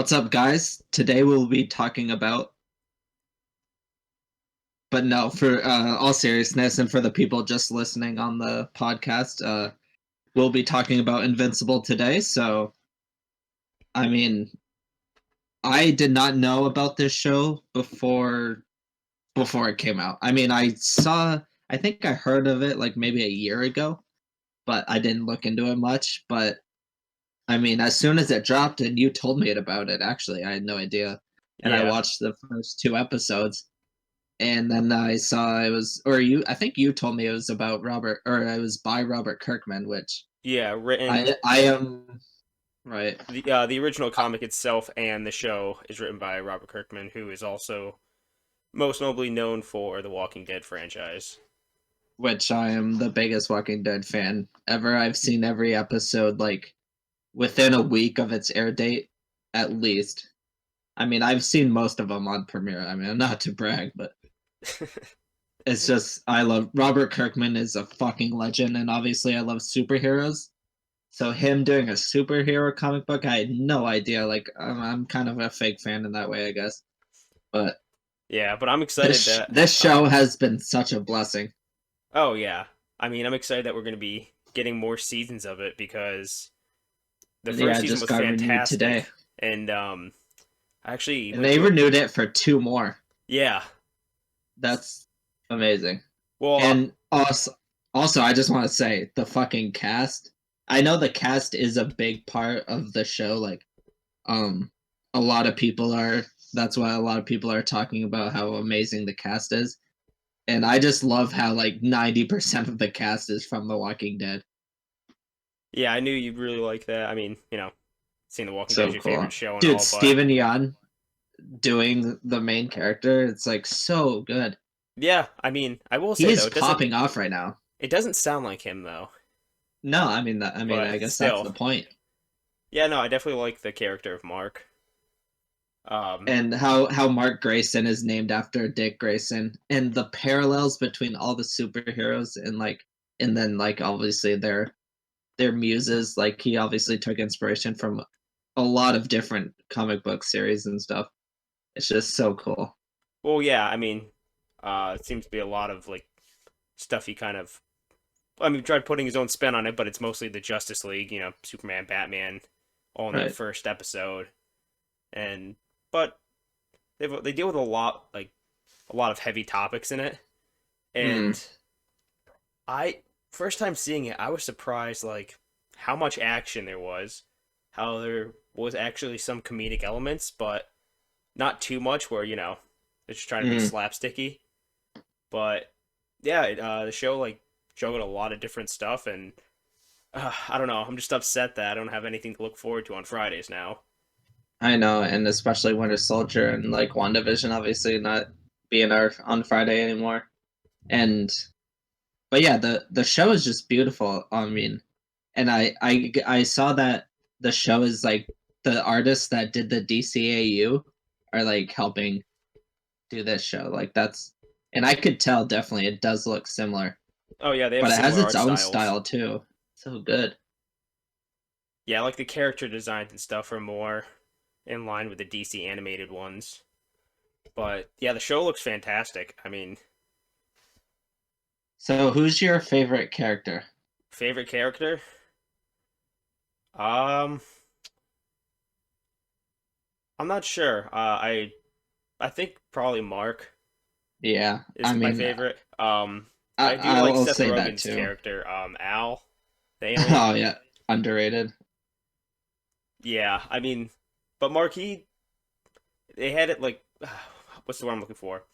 What's up, guys? Today we'll be talking about, but no, for all seriousness and for the people just listening on the podcast, we'll be talking about Invincible today. So, I mean, I did not know about this show before it came out. I mean, I think I heard of it like maybe a year ago, but I didn't look into it much. But I mean, as soon as it dropped and you told me about it, actually, I had no idea, and I Yeah, watched the first two episodes. And then I saw it was, or you, I think you told me it was about Robert, or it was by Robert Kirkman, which yeah, written I am right. the original comic itself and the show is written by Robert Kirkman, who is also most notably known for the Walking Dead franchise. Which I am the biggest Walking Dead fan ever. I've seen every episode like within a week of its air date, at least. I mean, I've seen most of them on premiere. I mean, not to brag, but it's just I love Robert Kirkman is a fucking legend, and obviously I love superheroes. So him doing a superhero comic book, I had no idea. Like I'm kind of a fake fan in that way, I guess. But Yeah, but I'm this excited that this show has been such a blessing. oh yeah, I mean I'm excited that we're going to be getting more seasons of it because the Yeah, first it season just was got renewed today, fantastic, and I actually and went they to a renewed it for two more. yeah. That's amazing. Well, And also, I just want to say the fucking cast. I know the cast is a big part of the show. Like, um, a lot of people are. That's why a lot of people are talking about how amazing the cast is. And I just love how like 90% of the cast is from The Walking Dead. yeah, I knew you'd really like that. I mean, seeing The Walking Dead So is your favorite cool. show and Dude, all, but Steven Yeun doing the main character, it's like so good. yeah, I mean, I will He say though, is popping off right now. it doesn't sound like him though. No, I mean I But guess that's the still, point. yeah, no, I definitely like the character of Mark. And how Mark Grayson is named after Dick Grayson, and the parallels between all the superheroes and then like obviously their muses. Like he obviously took inspiration from a lot of different comic book series and stuff. It's just so cool. well, yeah, I mean, it seems to be a lot of like stuff he kind of. I mean, tried putting his own spin on it, but it's mostly the Justice League, Superman, Batman, all in that Right. first episode, and but they deal with a lot of heavy topics in it, Mm. and I first time seeing it, I was surprised like how much action there was, how there was actually some comedic elements, but not too much where it's just trying to be Mm. slapsticky. But yeah, the show like showed a lot of different stuff, and I don't know. I'm just upset that I don't have anything to look forward to on Fridays now. I know, and especially Winter Soldier and like WandaVision obviously not being our on Friday anymore. And but yeah, the show is just beautiful. I mean, and I saw that the show is like the artists that did the DCAU are like helping do this show. Like that's and I could tell definitely it does look similar, Oh yeah, they have but it has similar its art own styles. style too. So good. Yeah, like the character designs and stuff are more in line with the DC animated ones. But yeah, the show looks fantastic. I mean, So who's your favorite character? favorite character? Um, I'm not sure. I think probably Mark Yeah, I is my mean, favorite. I do like I'll Seth say that Rogen's too. character, Al, the alien. Oh yeah, underrated. Yeah, I mean, but Mark, they had it like, what's the word I'm looking for?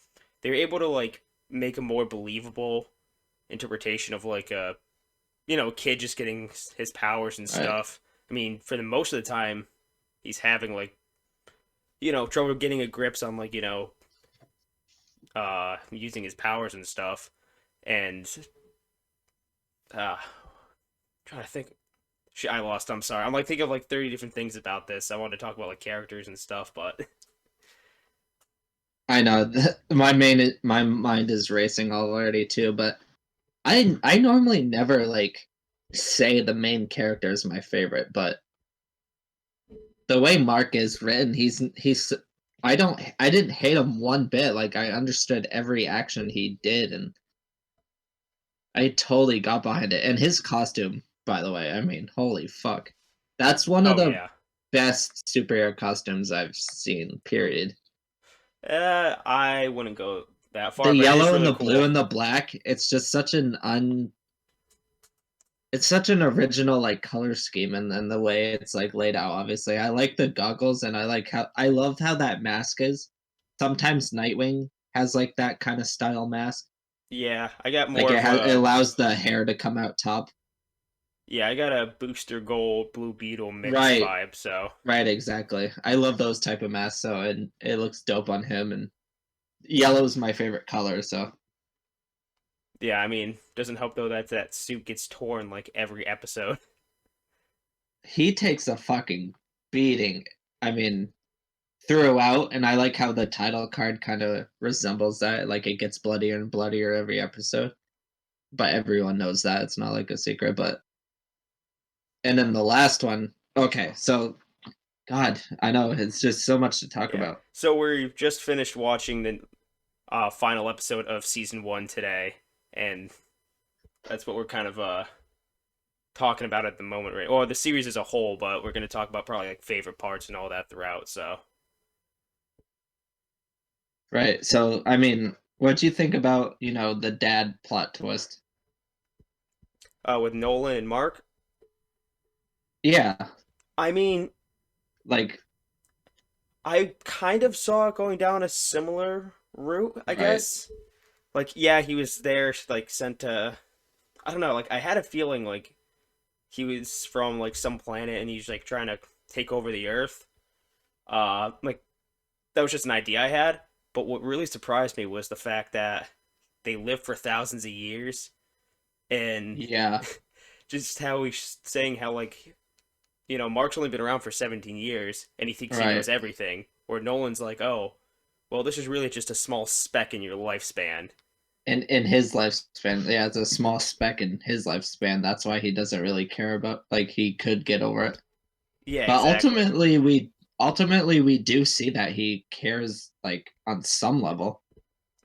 They were able to like make a more believable interpretation of like a kid just getting his powers and Right. stuff. I mean, for the most of the time, he's having like trouble getting a grips on like using his powers and stuff. And uh, trying to think. Shit, I lost. I'm sorry. I'm like thinking of like 30 different things about this. I wanted to talk about like characters and stuff, but I know my mind is racing already too, but I normally never like say the main character is my favorite, but the way Mark is written, he's I didn't hate him one bit. Like I understood every action he did, and I totally got behind it. And his costume, by the way, I mean, holy fuck. That's one of Oh the yeah. best superhero costumes I've seen, period. I wouldn't go that The far, but it is yellow and really the blue cool. and the black, it's just such an it's such an original like color scheme, and then the way it's like laid out. Obviously, I like the goggles, and I loved how that mask is. Sometimes Nightwing has like that kind of style mask. Yeah, I got Like more of it a allows the hair to come out top. yeah, I got a Booster Gold Blue Beetle mix Right, vibe. So right, exactly. I love those type of masks, so and it looks dope on him. And yellow is my favorite color, so yeah, I mean, doesn't help though that that suit gets torn like every episode. he takes a fucking beating. I mean, throughout, and I like how the title card kind of resembles that. Like it gets bloodier and bloodier every episode, but everyone knows that it's not like a secret. But and then the last one, okay, so God, I know it's just so much to talk Yeah. about. So we just finished watching the final episode of season 1 today, and that's what we're kind of talking about at the moment, right? Or the series as a whole, but we're going to talk about probably like favorite parts and all that throughout. So, Right. So I mean, what do you think about the dad plot twist? with Nolan and Mark, Yeah, I mean, like I kind of saw it going down a similar route, I right. guess. Like, yeah, he was there, like sent to. I don't know. Like, I had a feeling like he was from like some planet and he's like trying to take over the Earth. Like that was just an idea I had. But what really surprised me was the fact that they lived for thousands of years, and Yeah, just how he's saying how like Mark's only been around for 17 years and he thinks he knows right. everything. Where Nolan's like, oh, well, this is really just a small speck in your lifespan. In his lifespan, yeah, it's a small speck in his lifespan. That's why he doesn't really care about, like, he could get over it. Yeah, But exactly. ultimately we do see that he cares, like, on some level.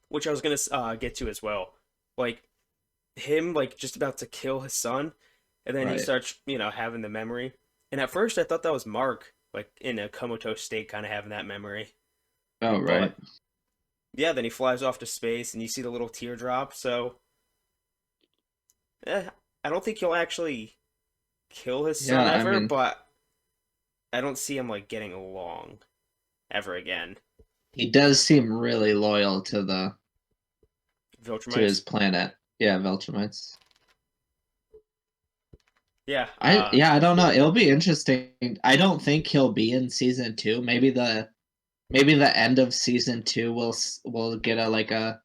Which I was gonna get to as well. Like him, like just about to kill his son, and then he Right. starts, having the memory. And at first, I thought that was Mark, like in a comatose state, kind of having that memory. Oh, right. But yeah, then he flies off to space, and you see the little teardrop. So, I don't think he'll actually kill his son Yeah, I ever, mean, but I don't see him like getting along ever again. he does seem really loyal to his Viltrumites. planet. Yeah, Veltramites. Yeah. I don't know. It'll be interesting. I don't think he'll be in season 2. Maybe the end of season 2 will get a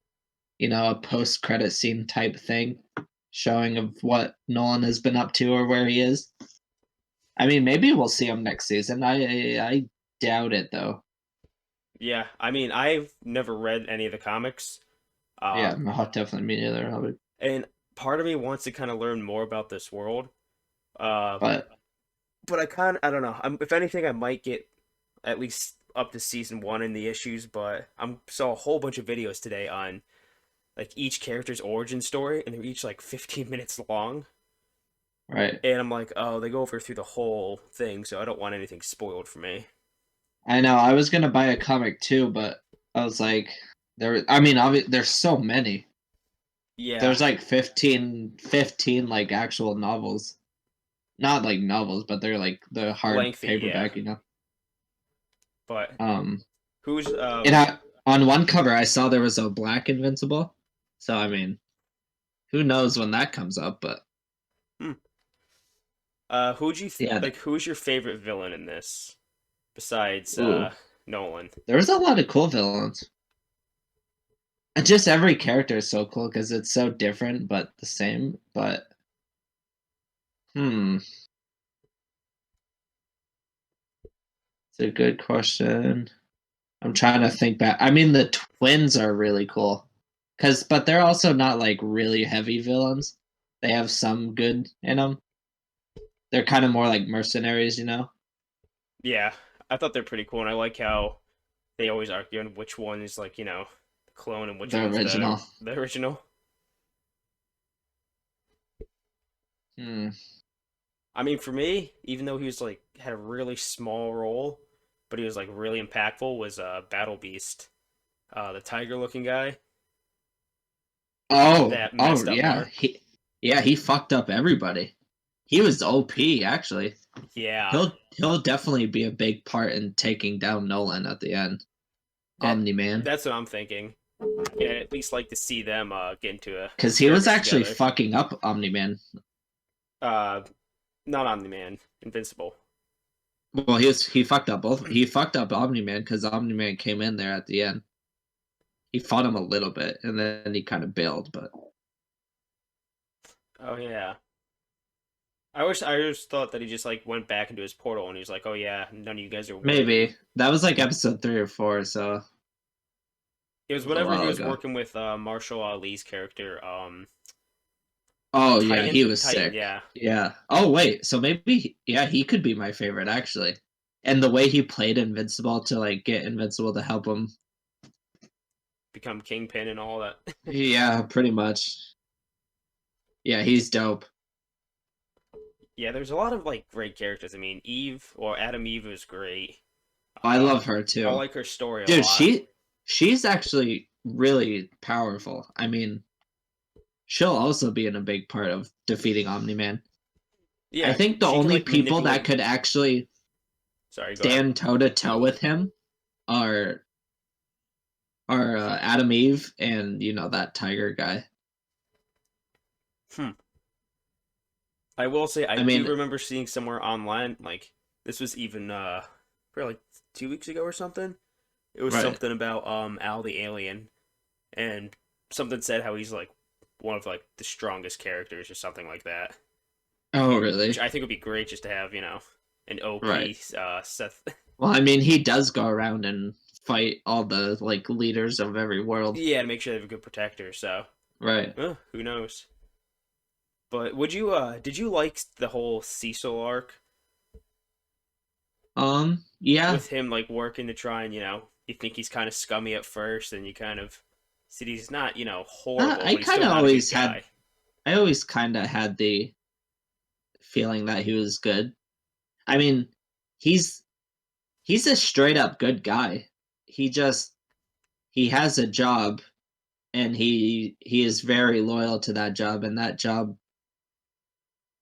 post credit scene type thing showing of what Nolan has been up to or where he is. I mean, maybe we'll see him next season. I doubt it though. Yeah. I mean, I've never read any of the comics. Uh, Yeah, no, definitely me neither. and part of me wants to kind of learn more about this world. Uh, But but I don't know. If anything, I might get at least up to season 1 in the issues. But I saw a whole bunch of videos today on like each character's origin story, and they're each like 15 minutes long. right, And I'm like, oh, they go over through the whole thing, so I don't want anything spoiled for me. I know I was gonna buy a comic too, but I was like, I mean, there's so many. Yeah, There's like 15 like actual novels. Not like novels, but they're like the hard lengthy, yeah. paperback. But Um, who's on one cover I saw there was a black Invincible. So I mean, who knows when that comes up? But hmm, who'd you yeah, like? Who's your favorite villain in this besides ooh, Nolan? there was a lot of cool villains. And just every character is so cool because it's so different but the same. But hmm, it's a good question. I'm trying to think back. I mean, the twins are really cool, but they're also not like really heavy villains. They have some good in them. They're kind of more like mercenaries. Yeah, I thought they're pretty cool, and I like how they always argue on which one is like the clone and which The one's the original. the original. Hmm. I mean, for me, even though he was like had a really small role, but he was like really impactful, was Battle Beast, the tiger looking guy Oh, that oh messed up yeah. Mark. He fucked up everybody. He was OP actually. Yeah, He'll definitely be a big part in taking down Nolan at the end. that Omni Man. that's what I'm thinking. Yeah, I'd at least like to see them get into a Because he was skirmish actually together. fucking up Omni Man. Uh, Not Omni Man, Invincible. Well, he fucked up both. He fucked up Omni Man because Omni Man came in there at the end. He fought him a little bit, and then he kind of bailed. But Oh yeah. I just thought that he just like went back into his portal and he was like, "Oh yeah, none of you guys are worthy." maybe that was like episode 3 or 4, so it It was was a whenever he while was ago. working with Marshall Ali's character, Oh yeah, Titan. he was Titan, sick. yeah. Yeah. Oh wait, so maybe yeah, he could be my favorite actually. And the way he played Invincible to like get Invincible to help him. Become Kingpin and all that. Yeah, pretty much. Yeah, he's dope. Yeah, there's a lot of like great characters. I mean, Eve or Adam Eve is great. I Uh, love her I too. like her story a Dude, lot. she's actually really powerful. I mean, she'll also be in a big part of defeating Omni-Man. I Yeah, think the she can only like people that manipulate. could actually Sorry, go ahead. stand toe to toe with him are Adam Eve and that tiger guy. Hmm. I will say I I do mean, remember seeing somewhere online like this was even probably like 2 weeks ago or something. It was right. something about Al the alien and something said how he's like one of like the strongest characters or something like that. Oh, Which really? I think would be great just to have, an Right. OP Seth. Well, I mean, he does go around and fight all the like leaders of every world. Yeah, to make sure they have a good protector, so Right. who knows. But did you like the whole Cecil arc Yeah. with him like working to try and, you think he's kind of scummy at first and you kind of see he's not, horrible, I but he's kind still of not a good always had guy. I always kind of had the feeling that he was good. I mean, he's he's a straight up good guy. He just he has a job and he is very loyal to that job, and that job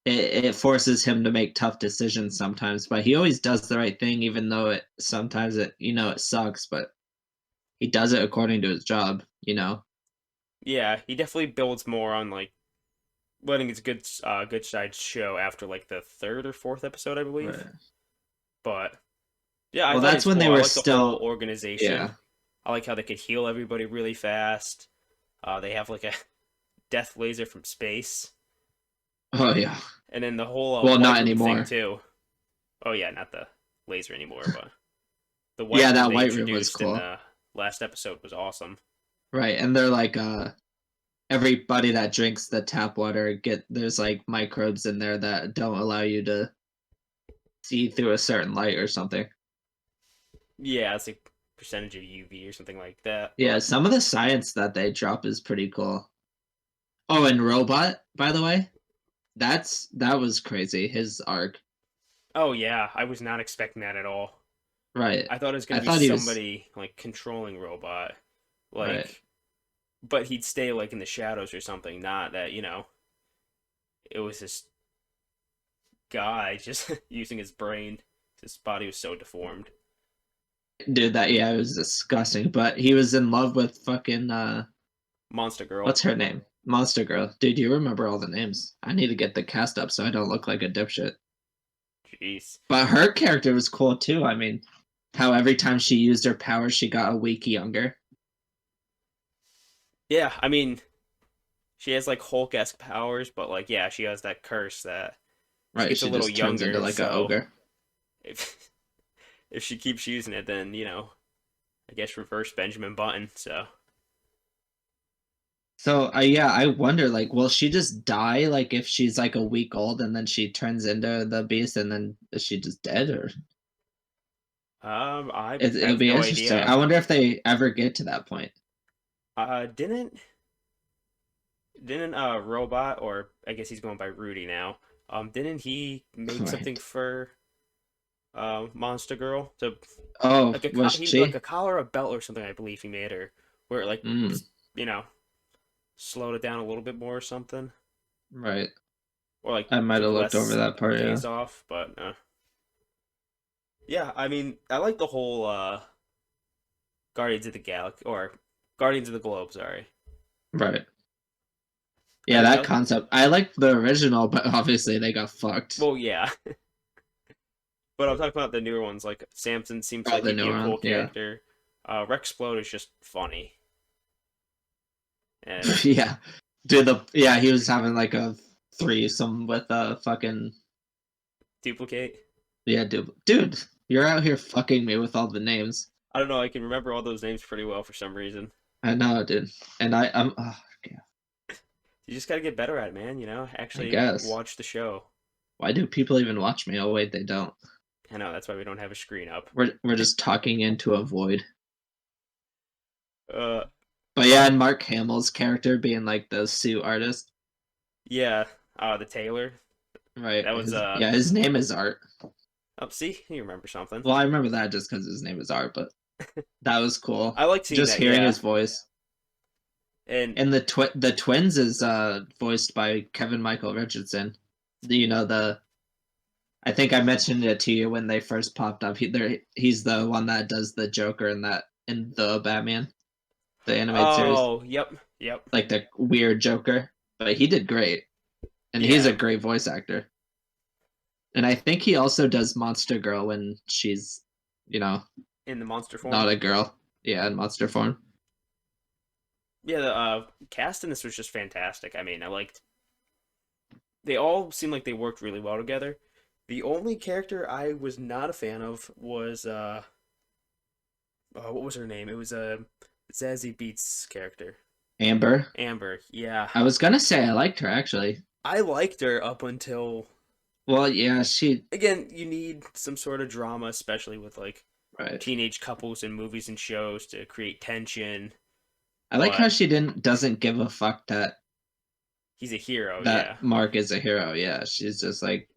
it forces him to make tough decisions sometimes, but he always does the right thing even though it sometimes it sucks, but he does it according to his job. Yeah, he definitely builds more on like letting his good side show after like the third or fourth episode, I believe. Right. But yeah, I Well, thought that's he's when cool. they I were like the whole still organization. yeah. I like how they could heal everybody really fast. They have like a death laser from space, Oh yeah. and then the whole Well, white not room thing anymore. too. Oh yeah, not the laser anymore, but the white Yeah, room that they white room was introduced in cool. the last episode was awesome. Right, and they're like everybody that drinks the tap water there's like microbes in there that don't allow you to see through a certain light or something. Yeah, it's like percentage of UV or something like that. Yeah, But some of the science that they drop is pretty cool. Oh, and Robot, by the way, that was crazy. His arc, oh yeah, I was not expecting that at all. right? I thought it was I gonna be thought he was somebody like controlling robot, right. like, but he'd stay like in the shadows or something. Not that it was this guy just using his brain. His body was so deformed. Dude, that yeah, it was disgusting. But he was in love with fucking Monster Girl. what's her name? Monster Girl. Dude, you remember all the names. I need to get the cast up so I don't look like a dipshit. Jeez. But her character was cool too. I mean, how every time she used her power, she got a week younger. Yeah, I mean, she has like Hulk-esque powers, but like, yeah, she has that curse that she Right, gets a she little just turns into younger. like a So ogre. if if she keeps using it, then I guess reverse Benjamin Button. So So, yeah, I wonder, like, will she just die, like, if she's like a week old and then she turns into the beast and then is she just dead or? I It'll have be no interesting. idea. I wonder if they ever get to that point. Didn't Robot, or I guess he's going by Rudy now. Didn't he make something Right. for Monster Girl to Oh, like a was he like she? a collar, or a belt, or something? I believe he made her where it like Mm, you know slowed it down a little bit more or something, right. or like I might took have looked over less that part, yeah. days off. But yeah, I mean, I like the whole Guardians of the Galaxy, or Guardians of the Globe. Sorry, Right. Yeah, I that concept. I like the original, but obviously they got fucked. well, yeah, but I'm talking about the newer ones. Like Samson seems Oh, like the he'd be newer a one, cool yeah. character. Rexplode is just funny, and Yeah. Dude, yeah, he was having like a threesome with a fucking Duplicate. yeah, dude, you're out here fucking me with all the names. I don't know. I can remember all those names pretty well for some reason. I know, dude, and I'm oh, yeah, You just gotta get better at it, man. I Actually guess. watch the show. Why do people even watch me? Oh wait, they don't. I know that's why we don't have a screen up. We're just talking into a void. Uh, But yeah, but and Mark Hamill's character being like the suit artist, yeah, the Taylor. right? That was His name is Art. Oh, see, you remember something. Well, I remember that just because his name is Art, but that was cool. I like seeing Just that. hearing Yeah, his voice. and And the twins is voiced by Kevin Michael Richardson. You know the I think I mentioned it to you when they first popped up. He's the one that does the Joker in the Batman, the animated series, oh, yep, yep, like the weird Joker. But he did great, and he's a yeah, great voice actor. And I think he also does Monster Girl when she's, you know, in the monster form. not a girl. Yeah, in monster form. Yeah, the cast in this was just fantastic. I mean, I liked. They all seemed like they worked really well together. The only character I was not a fan of was what was her name? It was Zazie Beetz character. Amber. Amber. Yeah. I was gonna say I liked her actually. I liked her up until Well, yeah, she again, you need some sort of drama, especially with like right. teenage couples in movies and shows to create tension. I like how But she doesn't give a fuck he's a hero, that yeah. Mark is a hero. Yeah, she's just like,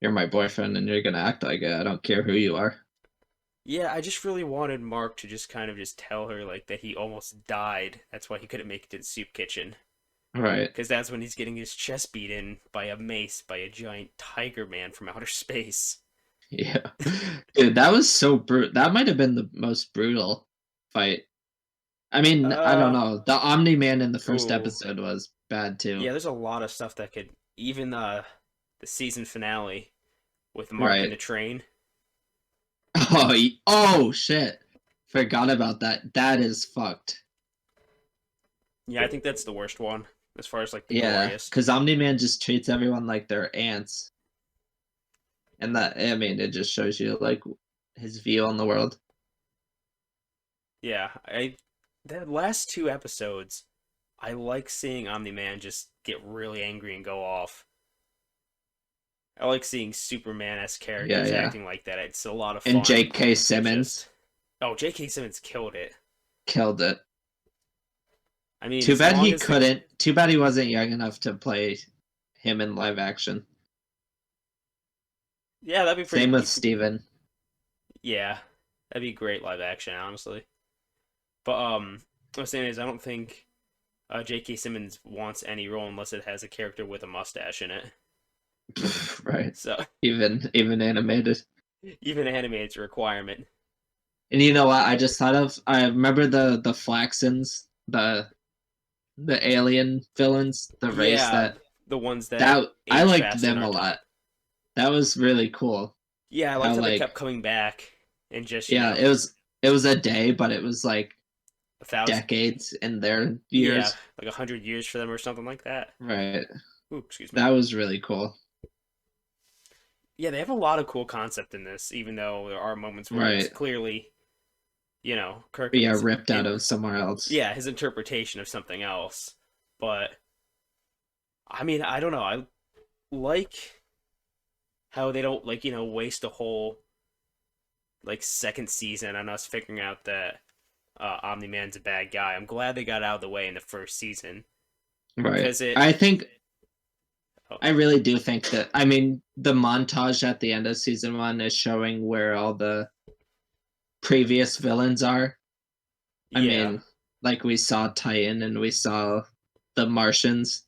you're my boyfriend and you're gonna act like it. I don't care who you are. Yeah, I just really wanted Mark to just kind of just tell her like that he almost died. That's why he couldn't make it to the soup kitchen. Right. Because that's when he's getting his chest beat in by a mace by a giant tiger man from outer space. Yeah. Dude, that was so brutal. That might have been the most brutal fight. I mean, I don't Uh, know. The Omni Man in the first ooh. episode was bad too. Yeah, there's a lot of stuff that could even the season finale with Mark in Right. the train. Oh, oh shit. Forgot about that. That is fucked. Yeah, I think that's the worst one as far as like the Yeah, glorious. because Omni Man just treats everyone like they're ants. And that, I mean, it just shows you like his view on the world. Yeah, I the last two episodes, I like seeing Omni Man just get really angry and go off. I like seeing Superman as Yeah, characters yeah. acting like that. It's a lot of And fun J.K. to Simmons just. Oh, J.K. Simmons killed it. killed it. I mean, Too as bad long he as the couldn't. Too bad he wasn't young enough to play him in live action. yeah, that'd be Same pretty. with Steven. Yeah, that'd be great live action, honestly. But what I'm saying is, I don't think J.K. Simmons wants any role unless it has a character with a mustache in it. Right. So Even animated. even animated's a requirement. And you know what? I just thought of. I remember the Flaxons, the alien villains, the race Yeah, the ones that that I age liked fast in them our a time. lot. That was really cool. Yeah, I liked How how they like kept coming back and just yeah, it was a day, but it was like 1,000. decades in their Yeah, years. like 100 years for them or something like that. Right. Ooh, excuse me. That was really cool. Yeah, they have a lot of cool concept in this, even though there are moments where it's Right. clearly, But yeah, Kirkman's ripped out of somewhere else. yeah, his interpretation of something else. But I mean, I don't know. I like how they don't like, waste a whole like second season on us figuring out that Omni Man's a bad guy. I'm glad they got out of the way in the first season Right. because it. I think Oh, I really do think that I mean the montage at the end of season 1 is showing where all the previous villains are. I yeah. mean, like we saw Titan and we saw the Martians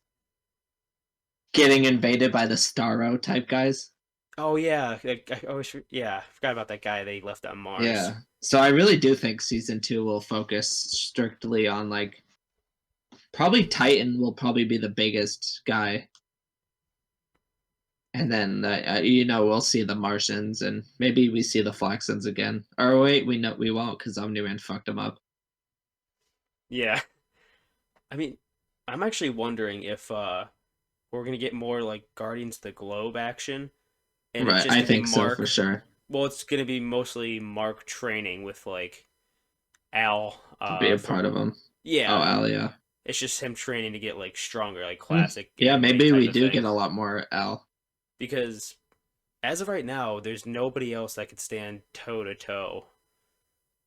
getting invaded by the Starro type guys. Oh yeah. I always yeah. I forgot about that guy they left on Mars. Yeah. So I really do think season 2 will focus strictly on like probably Titan will probably be the biggest guy. And then we'll see the Martians and maybe we see the Flaxons again. Or wait, we won't cuz Omni-Man fucked them up. Yeah. I mean, I'm actually wondering if we're gonna get more like Guardians of the Globe action, and it's Right. just I gonna be think so for Mark. sure. Well, it's gonna be mostly Mark training with like Al To be a part of from them. Oh, yeah. Al, yeah. It's just him training to get like stronger, like Hmm. classic Yeah, anime maybe type we of do thing. get a lot more Al. Because as of right now, there's nobody else that could stand toe to toe,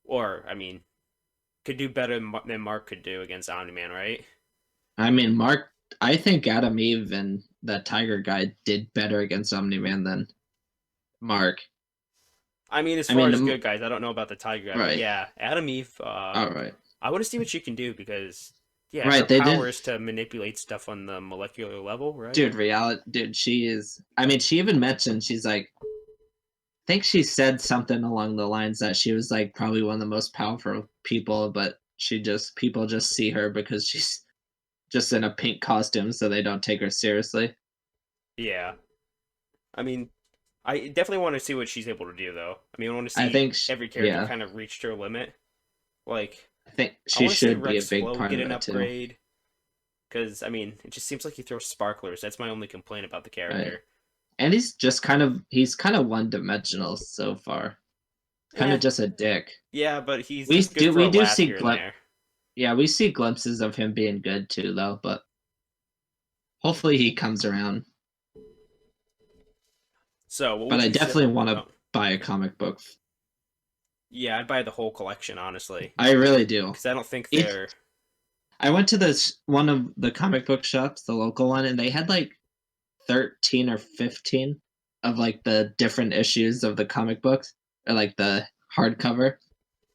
or I mean, could do better than Mark could do against Omni Man, right? I mean, Mark, I think Adam Eve and that Tiger guy did better against Omni-Man than Mark. I mean, as I far mean, as good guys, I don't know about the Tiger guy, but right. yeah, Adam Eve. All right. I want to see what she can do because yeah, her Right, they power did. is to manipulate stuff on the molecular level, right? Dude, she is. I mean, she even mentioned she's like, I think she said something along the lines that she was like probably one of the most powerful people, but people just see her because she's just in a pink costume, so they don't take her seriously. Yeah. I mean, I definitely want to see what she's able to do, though. I mean, I want to I see think, every character yeah, kind of reach their limit. Like, I think I she want to see should be a Rex big Flow part get of an it too. upgrade. Because, I mean, it just seems like he throws sparklers. That's my only complaint about the Right. character. And he's kind of one dimensional so far. Kind Eh, of just a dick. yeah, but he's just good for We a do laugh see here and there. yeah, we see glimpses of him being good too though, but hopefully he comes around. So, what But would I you say? definitely want to Oh, buy a comic book. yeah, I'd buy the whole collection, honestly. I really do. Because I don't think It they're. I went to this one of the comic book shops, the local one, and they had like 13 or 15 of like the different issues of the comic books or like the hardcover.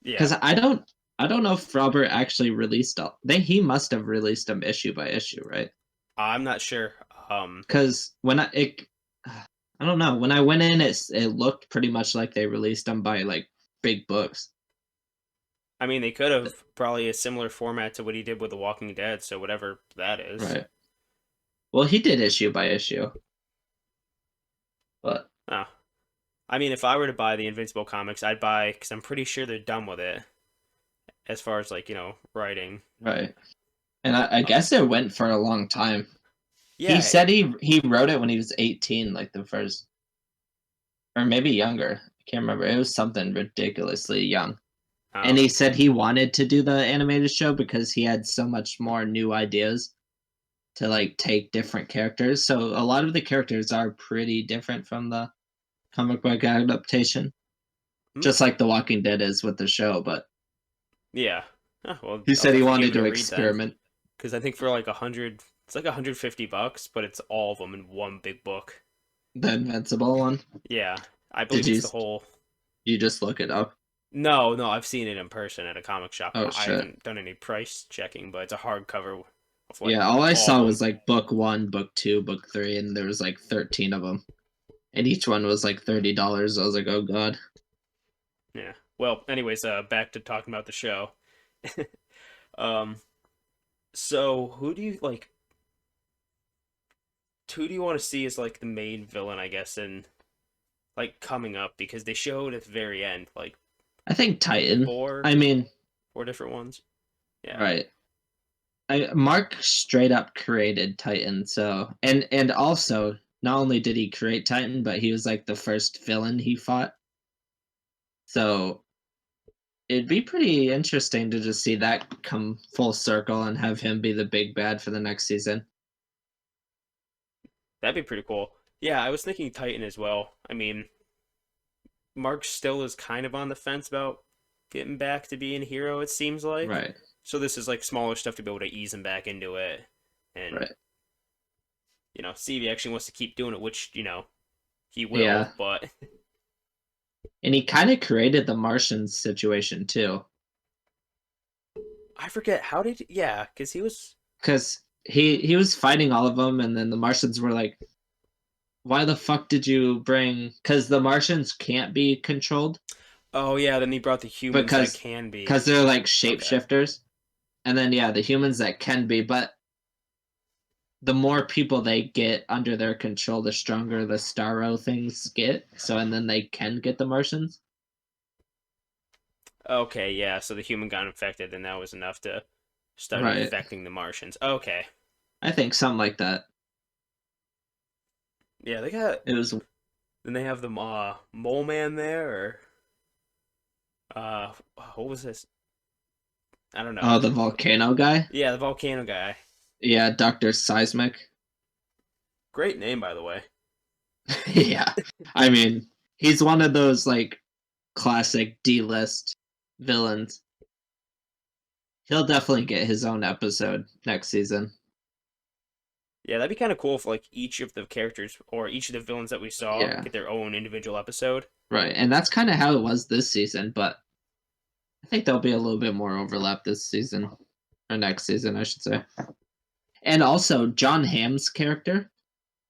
Yeah, Because I don't know if Robert actually released all. He must have released them issue by issue, right? I'm not sure. Because I don't know when I went in, it looked pretty much like they released them by like big books, I mean, they could have probably a similar format to what he did with The Walking Dead, so whatever that is. right? Well, he did issue by issue, but Oh. I mean, if I were to buy the Invincible comics, I'd buy, because I'm pretty sure they're done with it, as far as, like, writing. right. And I Uh, guess it went for a long time. He yeah, said he wrote it when he was 18, like the first, or maybe younger. I can't remember. It was something ridiculously young. And oh, he said he wanted to do the animated show because he had so much more new ideas to like take different characters. So a lot of the characters are pretty different from the comic book adaptation, hmm? just like The Walking Dead is with the show. But Yeah. Well, he I'll said he definitely give wanted it a to read then, experiment. because I think for like 100, it's like $150, but it's all of them in one big book. The Invincible one. Yeah, I Did believe it's the whole. you just look it up? No, no, I've seen it in person at a comic shop. Oh I shit. haven't done any price checking, but it's a hardcover of like Yeah, all I all of saw them. was like book 1, book 2, book 3, and there was like 13 of them, and each one was like $30. I was like, oh god. Yeah. Well, anyways, back to talking about the show. Um, so who do you like? Who do you want to see as like the main villain? I guess in like coming up because they showed at the very end like I think Titan. four I mean, four different ones. Yeah. right. Mark straight up created Titan, so and also not only did he create Titan, but he was like the first villain he fought. So it'd be pretty interesting to just see that come full circle and have him be the big bad for the next season. That'd be pretty cool. Yeah, I was thinking Titan as well. I mean, Mark still is kind of on the fence about getting back to being a hero, it seems like. Right. So this is like smaller stuff to be able to ease him back into it and, Right. see if he actually wants to keep doing it, which, he Yeah. will, but And he kind of created the Martian situation too, I forget how did yeah, because he was because he was fighting all of them, and then the Martians were like, "Why the fuck did you bring?" Because the Martians can't be controlled oh yeah, then he brought the humans that because can be. because they're like Okay. shapeshifters, and then yeah, the humans that can be, but the more people they get under their control, the stronger the Starro things get. So and then they can get the Martians. Okay, yeah, so the human got infected and that was enough to start Right. infecting the Martians. Okay. I think something like that. Yeah, they got It was then they have the mole man there or what was this? I don't know. the volcano guy. Yeah, the volcano guy. Yeah, Doctor Seismic. Great name by the way. Yeah. I mean, he's one of those like classic D-list villains. He'll definitely get his own episode next season. Yeah, that'd be kind of cool if like each of the characters or each of the villains that we saw Yeah, get their own individual episode. right. And that's kind of how it was this season, but I think there'll be a little bit more overlap this season or next season, I should say. And also John Hamm's character,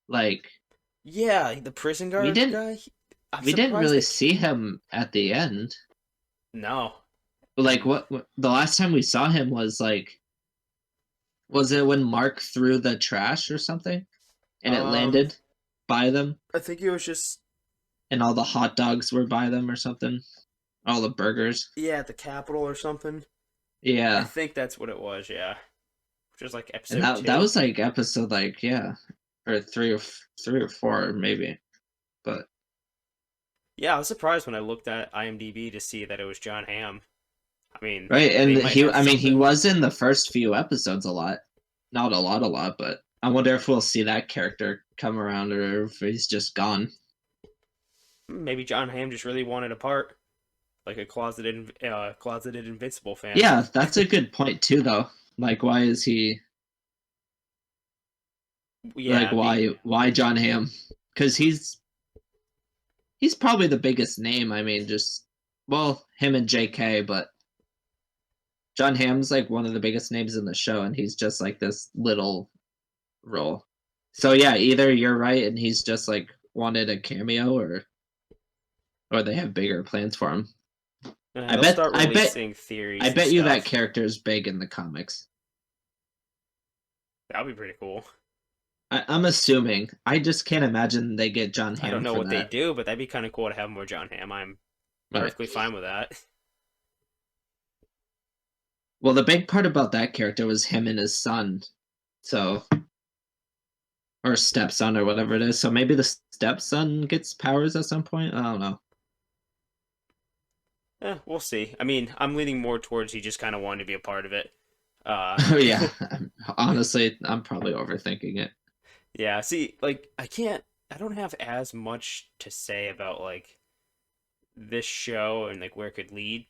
like Yeah, the prison we guard didn't guy. I'm we didn't surprised really they. see him at the end. No. Like what the last time we saw him was it when Mark threw the trash or something and it Um, landed by them I think it was just and all the hot dogs were by them or something? All the burgers. yeah at the Capitol or something. I Yeah. think that's what it was. Yeah, which was like And episode that two. was like episode like yeah, or three or four maybe. But Yeah, I was surprised when I looked at IMDb to see that it was John Hamm. I mean, right, and they might he have I mean he something. was in the first few episodes a lot. Not a lot, but I wonder if we'll see that character come around or if he's just gone. Maybe John Hamm just really wanted a part, like a closeted Invincible fan. Yeah, that's a good point too though. Like why is he like Yeah, being why John Hamm? Cuz he's probably the biggest name. I mean just well, him and JK, but John Hamm's like one of the biggest names in the show and he's just like this little role. So yeah, either you're right and he's just like wanted a cameo or they have bigger plans for him. I they'll bet start I bet releasing I theories and bet you that stuff. character's big in the comics. That'll be pretty cool. I'm assuming. I just can't imagine they get John I don't Hamm know for what they that. do, but that'd be kind of cool to have more John Hamm. I'm Right. perfectly fine with that. Well, the big part about that character was him and his son. So or stepson or whatever it is. So maybe the stepson gets powers at some point. I don't know. We'll see. I mean, I'm leaning more towards he just kind of wanted to be a part of it. Yeah. Honestly, I'm probably overthinking it. Yeah, see, like I don't have as much to say about like this show and like where it could lead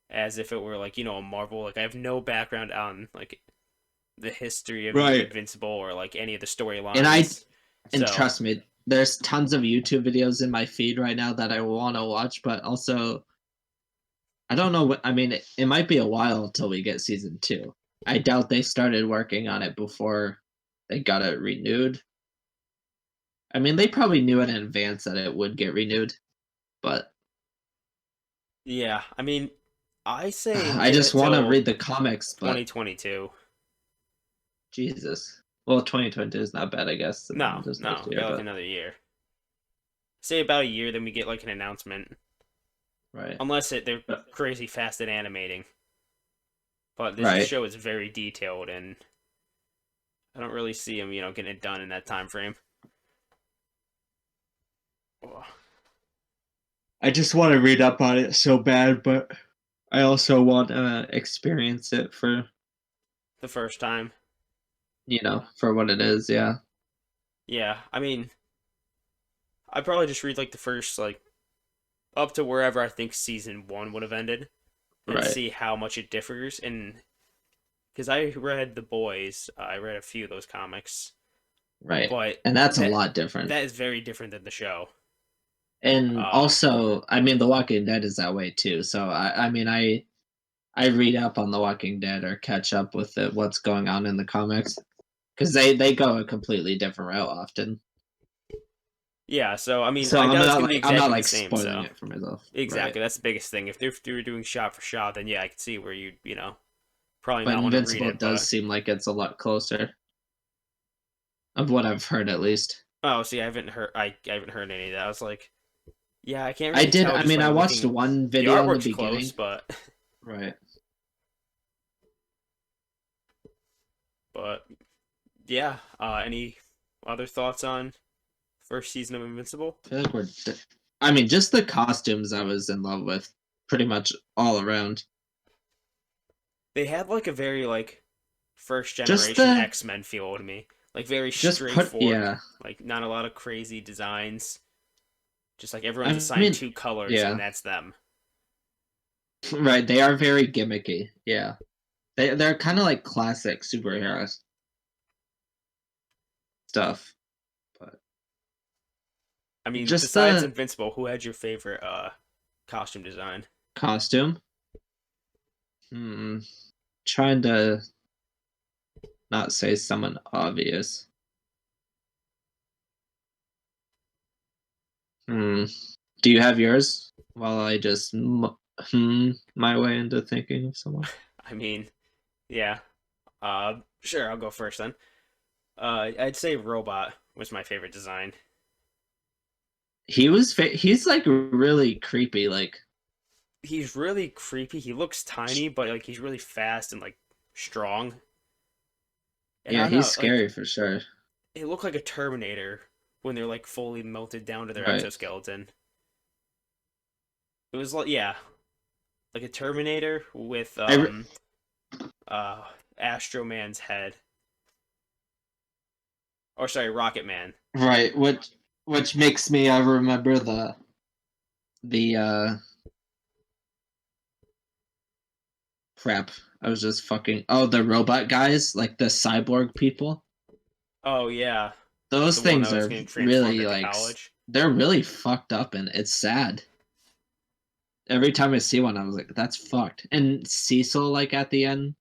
as if it were like, a Marvel. Like I have no background on like the history of Right. Invincible or like any of the And I storylines. and So, trust me, there's tons of YouTube videos in my feed right now that I want to watch, but also I don't know what I mean. It might be a while until we get season two. I doubt they started working on it before they got it renewed. I mean, they probably knew in advance that it would get renewed, but yeah, I mean, I say I give just it want to till read the comics. But 2022. Jesus, well, 2022 is not bad, I guess, and then No, just next no, we year. got like But another year. Say about a year, then we get like an announcement. right, Unless they're crazy fast at animating. But this right. show is very detailed, and I don't really see them, getting it done in that time frame. I just want to read up on it so bad, but I also want to experience it for The first time. for what it is. Yeah, Yeah, I mean, I'd probably just read like the first like up to wherever I think season one would have ended, and Right. see how much it differs. And because I read The Boys, I read a few of those comics, Right. but And that's a that lot different. that is very different than the show. And Uh, also, I mean, The Walking Dead is that way too. So I mean, I read up on The Walking Dead or catch up with what's going on in the comics because they go a completely different route often. yeah, so I mean, So I doubt it's gonna be I'm not exactly the like same. spoiling So it for myself, right? exactly, that's the biggest thing. If they were doing shot for shot, then yeah, I could see where you probably But not want to read Invincible it. does But seem like it's a lot closer of what I've heard at least. oh, see, I haven't heard any of that. I was like, yeah, I can't I really did. tell I just mean, by I watched looking. one The video in the artwork's close, beginning, but right? but yeah. Any other thoughts on first season of Invincible? I feel like I mean, just the costumes I was in love with, pretty much all around. They had like a very like first Just generation the X-Men feel to me. Like very just put straightforward, yeah. like not a lot of crazy designs. Just like everyone's I assigned mean, two colors and yeah, that's them. right. They are very gimmicky. Yeah, they're kind of like classic superheroes stuff. But I mean, just besides the Invincible, who had your favorite costume design? costume. Trying to not say someone obvious. Hmm. Do you have yours? While I just my way into thinking of someone. I mean, yeah. Sure, I'll go first then. I'd say Robot was my favorite design. He's like really creepy. Like He's really creepy. He looks tiny, but like he's really fast and like strong. And I yeah, don't he's know, like scary for sure. it looked like a Terminator when they're like fully melted down to their Right. exoskeleton. It was like yeah, like a Terminator with I re- uh Astro Man's head. Or sorry, Rocket Man. right, which makes me remember the crap. I was just fucking the robot guys, like the cyborg people. Oh yeah, Those the one things that was are getting transformed really into like college. they're really fucked up and it's sad. Every time I see one I was like that's fucked. And Cecil like at the end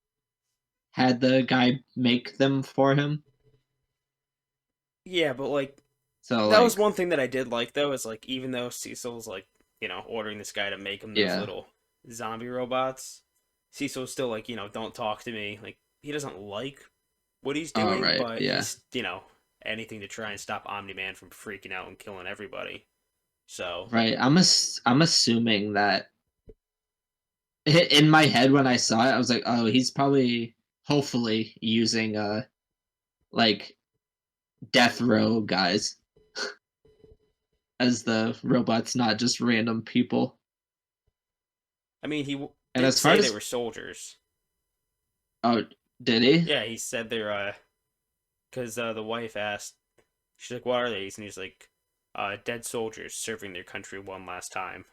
had the guy make them for him. Yeah, but like So that was like one thing that I did like though, is like even though Cecil's like, ordering this guy to make him those yeah. little zombie robots, Cecil's still like, don't talk to me. Like he doesn't like what he's Oh doing, right, but yeah. he's anything to try and stop Omni Man from freaking out and killing everybody. So Right. I'm assuming that in my head when I saw it, I was like, oh, he's probably hopefully using like death row guys as the robots, not just random people. I mean, And did as far say they as were soldiers. oh, did he? Yeah, he said they're because the wife asked, she's like, "What are these?" And he's like, "Dead soldiers serving their country one last time."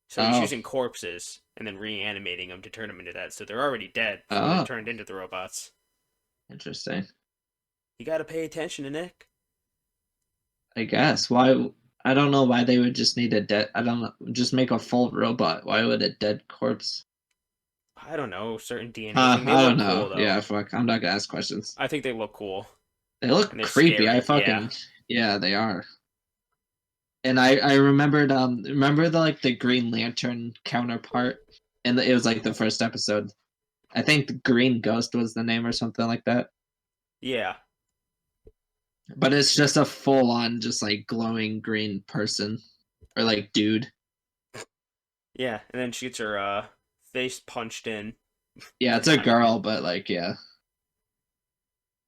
So he's Oh, using corpses and then reanimating them to turn them into that. So they're already dead before they're oh, turned into the robots. interesting. You got to pay attention to Nick. I guess why I don't know why they would just need a dead. I don't know. Just make a full robot. Why would a dead corpse? I don't know, certain DNA thing. They I don't look know. cool though. Yeah, fuck. I'm not gonna ask questions. I think they look cool They and look they're creepy. I scary. Yeah, fucking yeah, they are. And I remembered remember the like the Green Lantern counterpart, and it was like the first episode. I think the Green Ghost was the name or something like that. yeah, But it's just a full on just like glowing green person or like dude. yeah. And then she gets her face punched in. Yeah, it's a girl, but like yeah.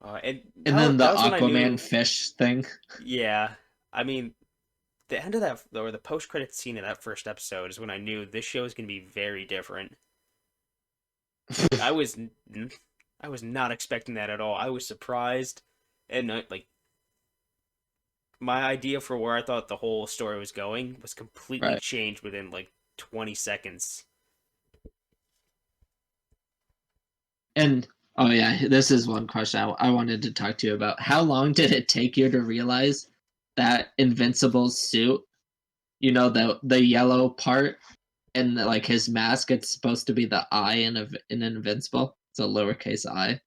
And And then the that was when I Aquaman knew. fish thing. Yeah, I mean, the end of that or the post credit scene of that first episode is when I knew this show is going to be very different. Like I was not expecting that at all. I was surprised, and like my idea for where I thought the whole story was going was completely Right. changed within like 20 seconds. And oh yeah, this is one question I wanted to talk to you about. How long did it take you to realize that Invincible's suit, the yellow part and like his mask, it's supposed to be the I in Invincible. It's a lowercase I.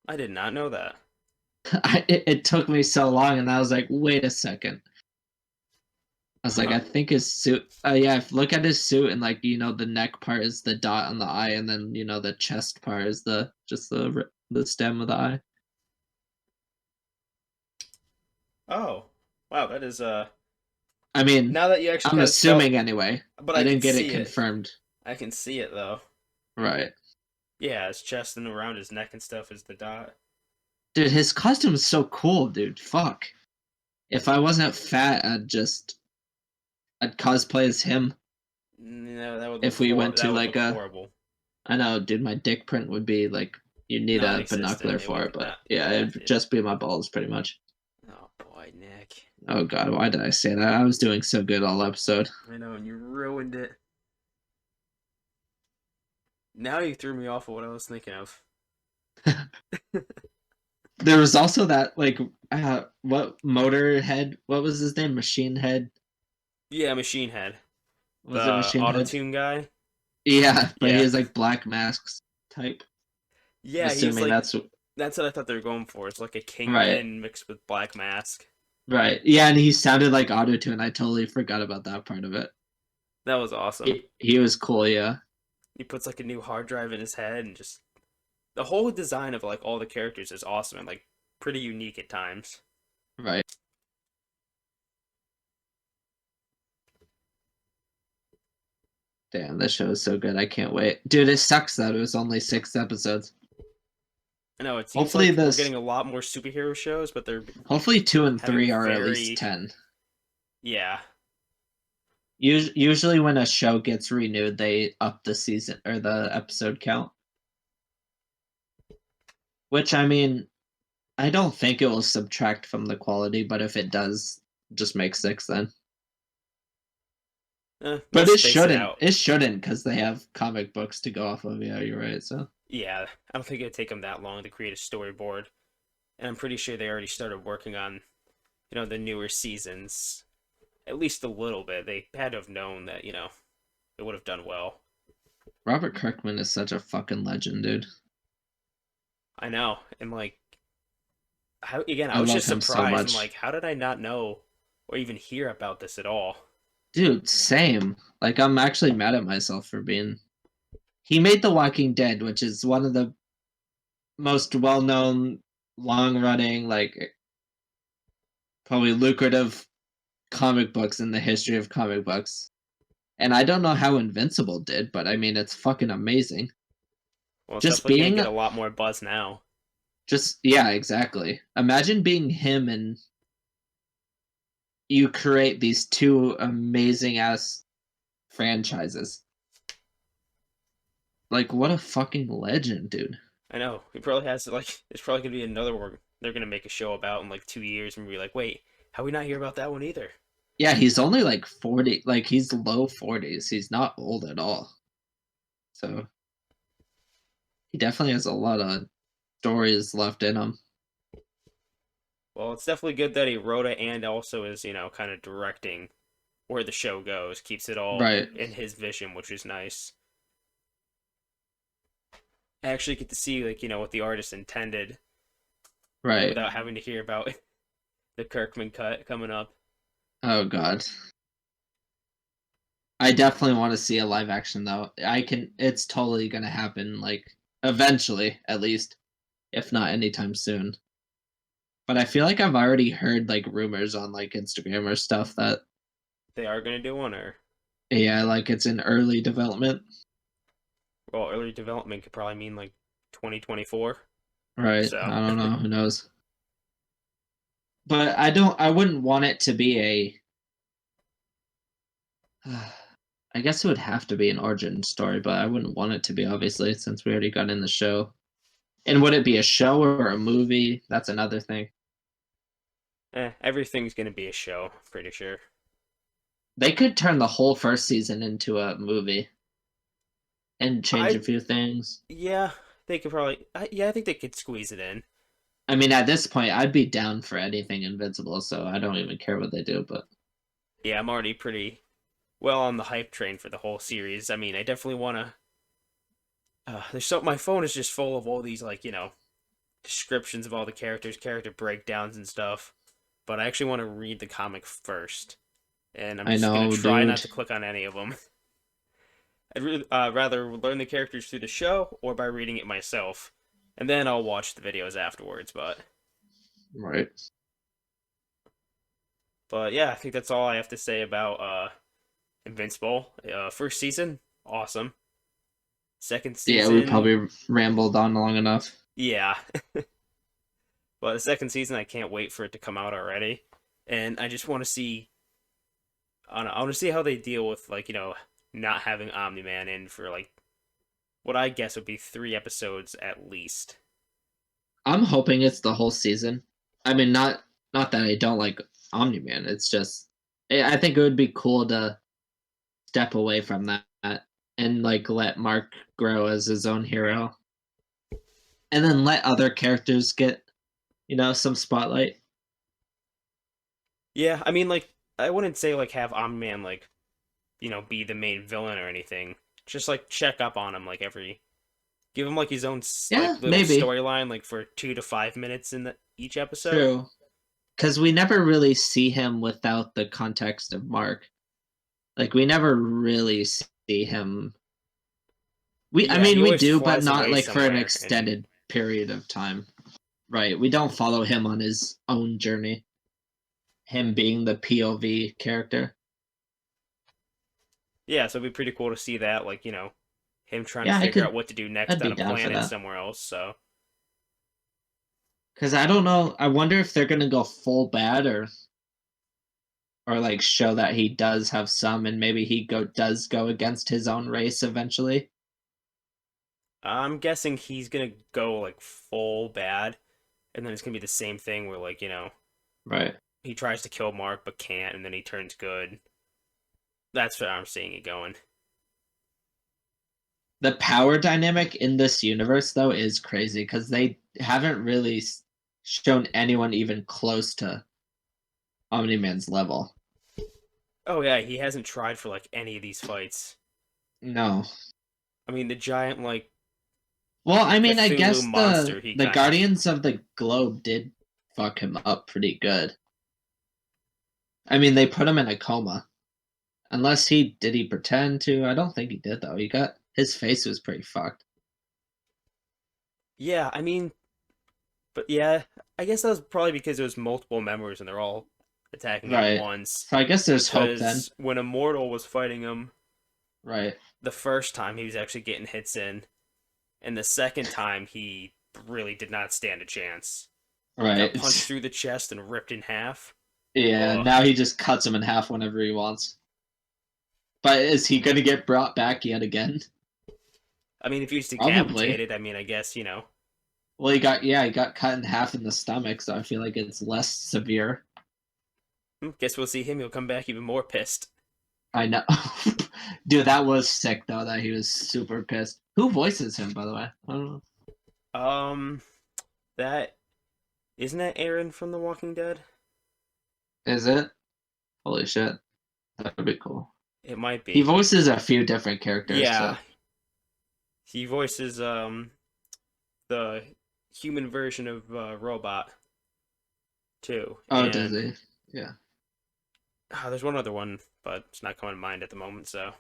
I did not know that. It took me so long, and I was like, wait a second. I was like, Huh. I think his suit. Yeah, if look at his suit, and like the neck part is the dot on the eye, and then the chest part is the stem of the eye. Oh, wow, that is I mean, now that you actually I'm kind of spell, assuming anyway. but I I can didn't get it see it. confirmed. I can see it though. Right. Yeah, his chest and around his neck and stuff is the dot. Dude, his costume is so cool, dude. Fuck. If I wasn't fat, I'd cosplay as him. No, that would look If we went that to would like look a, horrible. I know, dude, my dick print would be like you need a binocular Non-existent. It for would it, but not. yeah, Yeah. it'd just be my balls pretty much. Oh boy, Nick. Oh god, why did I say that? I was doing so good all episode. I know, and you ruined it. Now you threw me off of what I was thinking of. There was also that like what Motorhead, what was his name? Machine Head? Yeah, Machine Head, Was it the Machine auto Head? tune guy. Yeah, but he Yeah, has like black masks type. I'm yeah, he's assuming like that's that's what I thought they were going for. It's like a right. Kingpin mixed with Black Mask. Right. Yeah, and he sounded like autotune. I totally forgot about that part of it. That was awesome. He was cool, yeah. He puts like a new hard drive in his head, and just the whole design of like all the characters is awesome and like pretty unique at times. Right. Damn, this show is so good. I can't wait. Dude, it sucks that it was only 6 episodes. I know it seems Hopefully like we're this getting a lot more superhero shows, but they're hopefully 2 and having 3 are at least very 10. yeah. Usually when a show gets renewed, they up the season or the episode count. Which I mean, I don't think it will subtract from the quality, but if it does, just make 6 then. They'll But it space it shouldn't. out. It shouldn't because they have comic books to go off of. Yeah, you're right. So Yeah, I don't think it'd take them that long to create a storyboard, and I'm pretty sure they already started working on, the newer seasons, at least a little bit. They had to have known that, it would have done well. Robert Kirkman is such a fucking legend, dude. I know, and like, again, I I was love just him so surprised. I'm much. like, how did I not know or even hear about this at all? Dude, same. Like I'm actually mad at myself for being. He made The Walking Dead, which is one of the most well-known, long-running, like probably lucrative comic books in the history of comic books. And I don't know how Invincible did, but I mean, it's fucking amazing. Well, it's Just definitely gonna being, get a lot more buzz now. yeah, exactly. Imagine being him and you create these two amazing ass franchises. Like, what a fucking legend, dude. I know he probably has like. There's probably gonna be another one they're gonna make a show about in like 2 years, and be like, wait, how we not hear about that one either? Yeah, he's only like 40, like he's low 40s. He's not old at all. So he definitely has a lot of stories left in him. Well, it's definitely good that he wrote it and also is, kind of directing where the show goes, keeps it all Right, in his vision, which is nice. I actually get to see, like, what the artist intended right. without having to hear about the Kirkman cut coming up. Oh god. I definitely want to see a live action though. It's totally gonna happen, like eventually, at least, if not anytime soon. But I feel like I've already heard like rumors on like Instagram or stuff that They are going to do one, or, yeah, like it's in early development. well, early development could probably mean like 2024. Right. So, I don't know, who knows. But I wouldn't want it to be I guess it would have to be an origin story, but I wouldn't want it to be obviously since we already got in the show. And would it be a show or a movie? That's another thing. Everything's gonna be a show, pretty sure. They could turn the whole first season into a movie and change a I few things. Yeah, they could probably. Yeah, I think they could squeeze it in. I mean, at this point, I'd be down for anything Invincible, so I don't even care what they do. But Yeah, I'm already pretty well on the hype train for the whole series. I mean, I definitely want to. There's so my phone is just full of all these like descriptions of all the characters, character breakdowns and stuff. But I actually want to read the comic first, and I'm I just gonna know, try not dude. to click on any of them. I'd rather learn the characters through the show or by reading it myself, and then I'll watch the videos afterwards. Right. But yeah, I think that's all I have to say about Invincible. First season, awesome. Second Yeah, we season, probably rambled on long enough. yeah. But the second season, I can't wait for it to come out already, and I just want to see. I want to see how they deal with not having Omni Man in for like what I guess would be 3 episodes at least. I'm hoping it's the whole season. I mean, not that I don't like Omni Man. It's just I think it would be cool to step away from that and like let Mark grow as his own hero, and then let other characters get some spotlight. Yeah, I mean like I wouldn't say like have Omni Man be the main villain or anything. Just like check up on him like every give him like his own Yeah, like little maybe. storyline like for 2 to 5 minutes in each episode. True. Because we never really see him without the context of Mark. Like we never really see him. I Yeah, mean, he we always do, but flies not away like for an somewhere and extended period of time. Right. We don't follow him on his own journey. Him being the POV character. yeah, so it'd be pretty cool to see that him trying to Yeah, figure out what to do next I'd on be a down for planet that. somewhere else. So Because I don't know. I wonder if they're gonna go full bad or like show that he does have some, and maybe he does go against his own race eventually. I'm guessing he's gonna go like full bad, and then it's gonna be the same thing where Right. he tries to kill Mark but can't, and then he turns good. That's what I'm seeing it going. The power dynamic in this universe though is crazy because they haven't really shown anyone even close to Omni Man's level. Oh yeah, he hasn't tried for like any of these fights. No. I mean, the giant Well, I mean, I Cthulhu guess monster. the He the kind of. Guardians of the Globe did fuck him up pretty good. I mean, they put him in a coma. Unless he pretend to? I don't think he did though. He got his face was pretty fucked. Yeah, I mean, but yeah, I guess that was probably because it was multiple members and they're all attacking at Right. once. So I guess there's hope then. Because when Immortal was fighting him Right. the first time, he was actually getting hits in, and the second time he really did not stand a chance. Got punched Right. through the chest and ripped in half. Yeah, Ugh. now he just cuts him in half whenever he wants. But is he gonna get brought back yet again? I mean, if he's Probably. decapitated, I mean, I guess. Well, he got cut in half in the stomach, so I feel like it's less severe. Guess we'll see him. He'll come back even more pissed. I know. Dude, that was sick though, that he was super pissed. Who voices him, by the way? I don't know. Um, that isn't that Aaron from The Walking Dead? Is it? Holy shit. That would be cool. It might He be. voices a few different characters, Yeah, so. he voices the human version of Robot too, Oh, does and he? Yeah. there's one other one, but it's not coming to mind at the moment. So,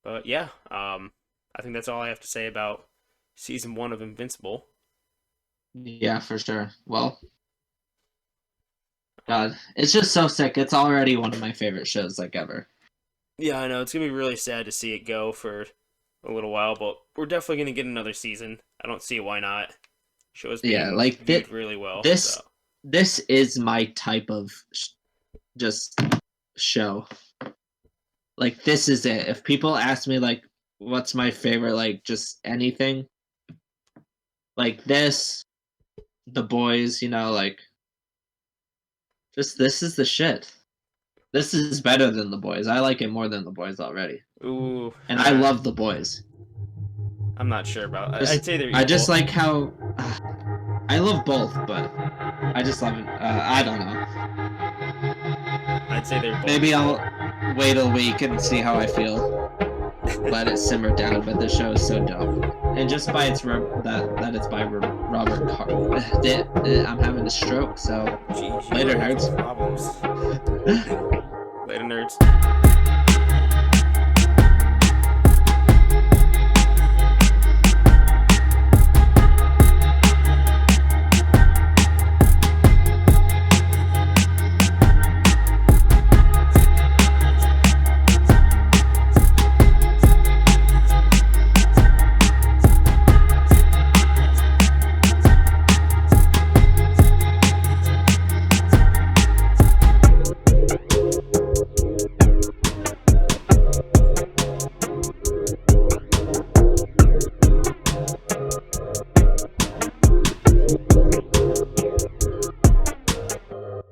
but yeah, I think that's all I have to say about season 1 of Invincible. Yeah, for sure. Well, Um, God, it's just so sick. It's already one of my favorite shows, like, ever. yeah, I know it's gonna be really sad to see it go for a little while, but we're definitely gonna get another season. I don't see why not. Show's Yeah, being like, viewed really well, this, so this is my type of just show. Like, this is it. If people ask me, like, what's my favorite, like, just anything, like this, The Boys, like, Just this is the shit. This is better than The Boys. I like it more than The Boys already. Ooh, And I love The Boys. I'm not sure about. Just, I'd say they're equal. I just like how I love both, but I just love it. I don't know. I'd say they're both. Maybe I'll wait a week and see how I feel. Let it simmer down, but the show is so dope. And just by its that it's by Robert Carr. I'm having a stroke, so Jeez, later, nerds. problems. Later, nerds.